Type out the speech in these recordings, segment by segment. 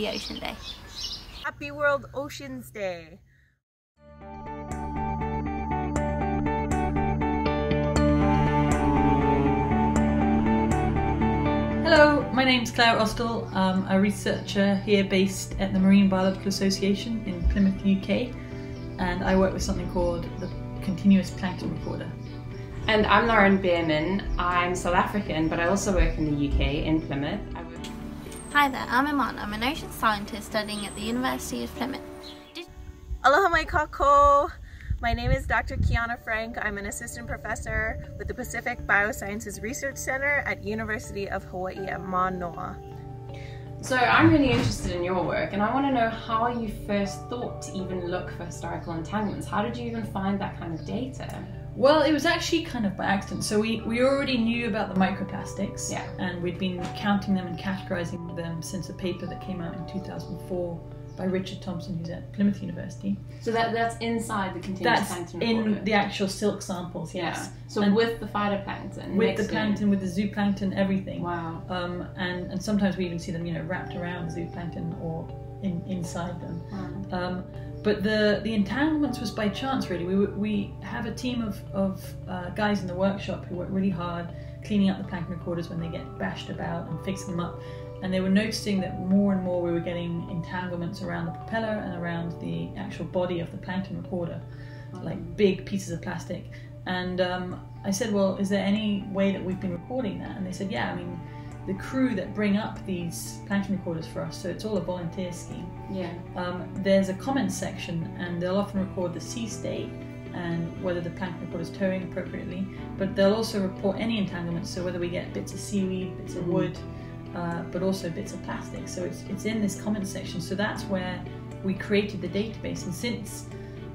Happy Ocean Day. Happy World Oceans Day. Hello, my name's Claire Austell. I'm a researcher here based at the Marine Biological Association in Plymouth, UK, and I work with something called the Continuous Plankton Recorder. And I'm Lauren Bierman. I'm South African, but I also work in the UK in Plymouth. Hi there, I'm Iman. I'm an ocean scientist studying at the University of Plymouth. Aloha mai kako! My name is Dr. Kiana Frank. I'm an assistant professor with the Pacific Biosciences Research Center at University of Hawaii at Manoa. So I'm really interested in your work, and I want to know how you first thought to even look for historical entanglements. How did you even find that kind of data? Well, it was actually kind of by accident. So we already knew about the microplastics, yeah, and we'd been counting them and categorizing them since a paper that came out in 2004 by Richard Thompson, who's at Plymouth University. So that's inside the continuous plankton recorder? In the actual silk samples, yes. Yeah. So and with the phytoplankton? With the plankton, with the zooplankton, everything. Wow. And sometimes we even see them, wrapped around the zooplankton or inside them. Wow. But the entanglements was by chance, really. We have a team of guys in the workshop who work really hard cleaning up the plankton recorders when they get bashed about and fixing them up. And they were noticing that more and more we were getting entanglements around the propeller and around the actual body of the plankton recorder, like big pieces of plastic. And I said, well, is there any way that we've been recording that? And they said, yeah, I mean, the crew that bring up these plankton recorders for us, so it's all a volunteer scheme. Yeah. There's a comments section, and they'll often record the sea state and whether the plankton recorder is towing appropriately, but they'll also report any entanglements, so whether we get bits of seaweed, bits of wood, but also bits of plastic. So it's in this comments section. So that's where we created the database, and since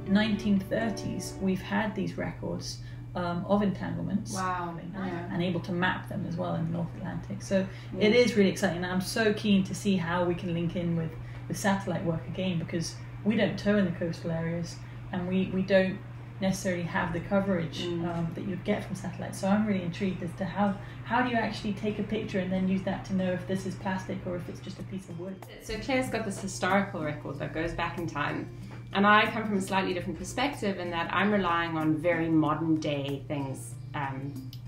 1930s we've had these records of entanglements. Wow. Yeah. And able to map them as well in the North Atlantic. So it is really exciting, and I'm so keen to see how we can link in with satellite work again, because we don't tow in the coastal areas, and we don't necessarily have the coverage that you'd get from satellite. So I'm really intrigued as to how do you actually take a picture and then use that to know if this is plastic or if it's just a piece of wood. So Claire's got this historical record that goes back in time, and I come from a slightly different perspective in that I'm relying on very modern day things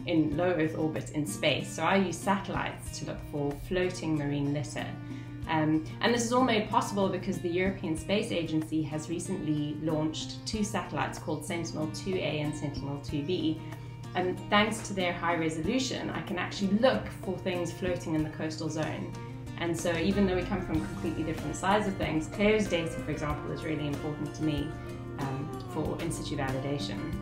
in low Earth orbit in space. So I use satellites to look for floating marine litter. And this is all made possible because the European Space Agency has recently launched 2 satellites called Sentinel-2A and Sentinel-2B. And thanks to their high resolution, I can actually look for things floating in the coastal zone. And so even though we come from completely different sides of things, Claire's data, for example, is really important to me for in situ validation.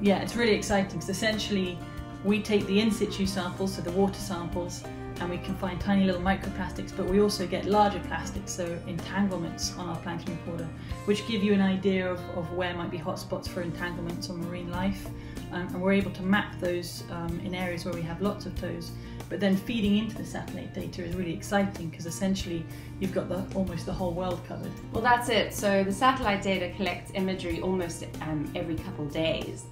Yeah, it's really exciting because essentially we take the in situ samples, so the water samples, and we can find tiny little microplastics, but we also get larger plastics, so entanglements on our plankton recorder, which give you an idea of where might be hotspots for entanglements on marine life. And we're able to map those in areas where we have lots of tows. But then feeding into the satellite data is really exciting because essentially you've got almost the whole world covered. Well, that's it. So the satellite data collects imagery almost every couple of days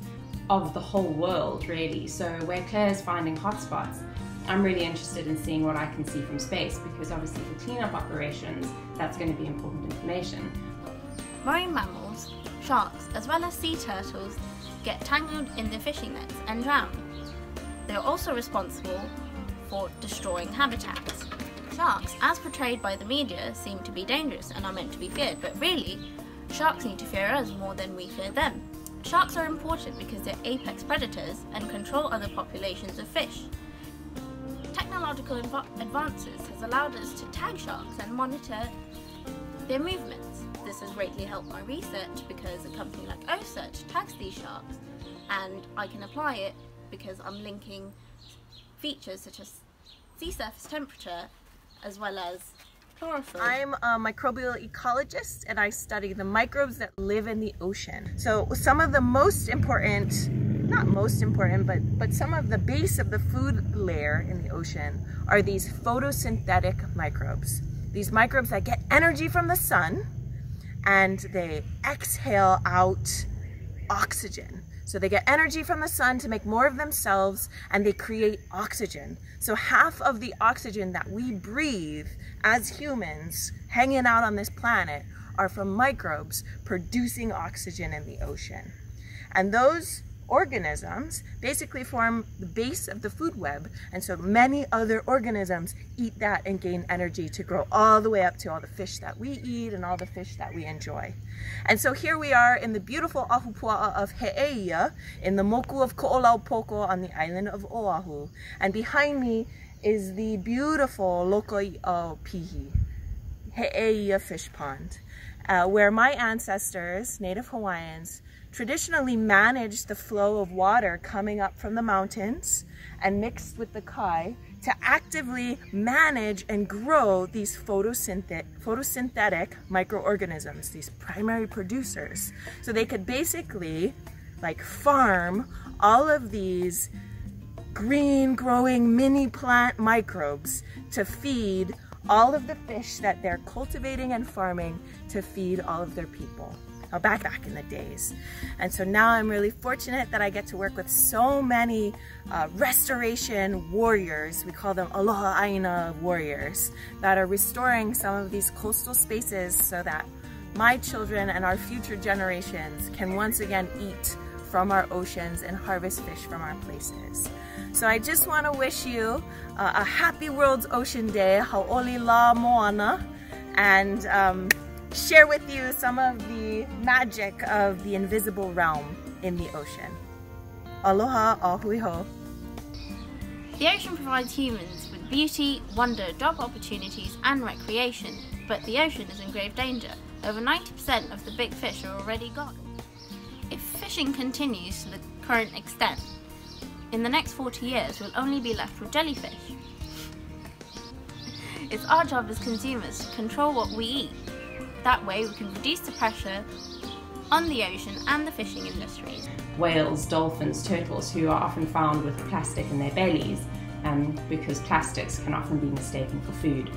of the whole world, really. So where Claire's finding hotspots, I'm really interested in seeing what I can see from space, because obviously for cleanup operations, that's going to be important information. Marine mammals, sharks, as well as sea turtles get tangled in the fishing nets and drown. They are also responsible for destroying habitats. Sharks, as portrayed by the media, seem to be dangerous and are meant to be feared, but really, sharks need to fear us more than we fear them. Sharks are important because they're apex predators and control other populations of fish. Technological advances has allowed us to tag sharks and monitor their movements. This has greatly helped my research because a company like OSearch tags these sharks, and I can apply it because I'm linking features such as sea surface temperature as well as chlorophyll. I'm a microbial ecologist, and I study the microbes that live in the ocean. So some of the most important, not most important, but some of the base of the food layer in the ocean are these photosynthetic microbes. These microbes that get energy from the sun, and they exhale out oxygen. So they get energy from the sun to make more of themselves, and they create oxygen. So half of the oxygen that we breathe as humans hanging out on this planet are from microbes producing oxygen in the ocean. And those organisms basically form the base of the food web, and so many other organisms eat that and gain energy to grow all the way up to all the fish that we eat and all the fish that we enjoy. And so here we are in the beautiful Ahupua'a of He'eia, in the moku of Ko'olaupoko on the island of Oahu. And behind me is the beautiful Lokoi'aopihi, He'eia fish pond, where my ancestors, Native Hawaiians, traditionally managed the flow of water coming up from the mountains and mixed with the kai to actively manage and grow these photosynthetic microorganisms, these primary producers. So they could basically like farm all of these green growing mini plant microbes to feed all of the fish that they're cultivating and farming to feed all of their people. Back in the days. And so now I'm really fortunate that I get to work with so many restoration warriors. We call them Aloha Aina warriors that are restoring some of these coastal spaces so that my children and our future generations can once again eat from our oceans and harvest fish from our places. So I just want to wish you a happy World's Ocean Day, Hau'oli la moana, and share with you some of the magic of the invisible realm in the ocean. Aloha, ahuiho. The ocean provides humans with beauty, wonder, job opportunities and recreation, but the ocean is in grave danger. Over 90% of the big fish are already gone. If fishing continues to the current extent, in the next 40 years we'll only be left with jellyfish. It's our job as consumers to control what we eat. That way we can reduce the pressure on the ocean and the fishing industries. Whales, dolphins, turtles who are often found with plastic in their bellies because plastics can often be mistaken for food.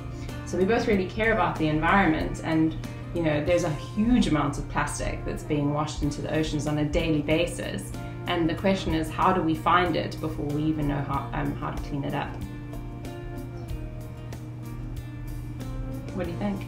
So we both really care about the environment, and you know, there's a huge amount of plastic that's being washed into the oceans on a daily basis, and the question is, how do we find it before we even know how to clean it up? What do you think?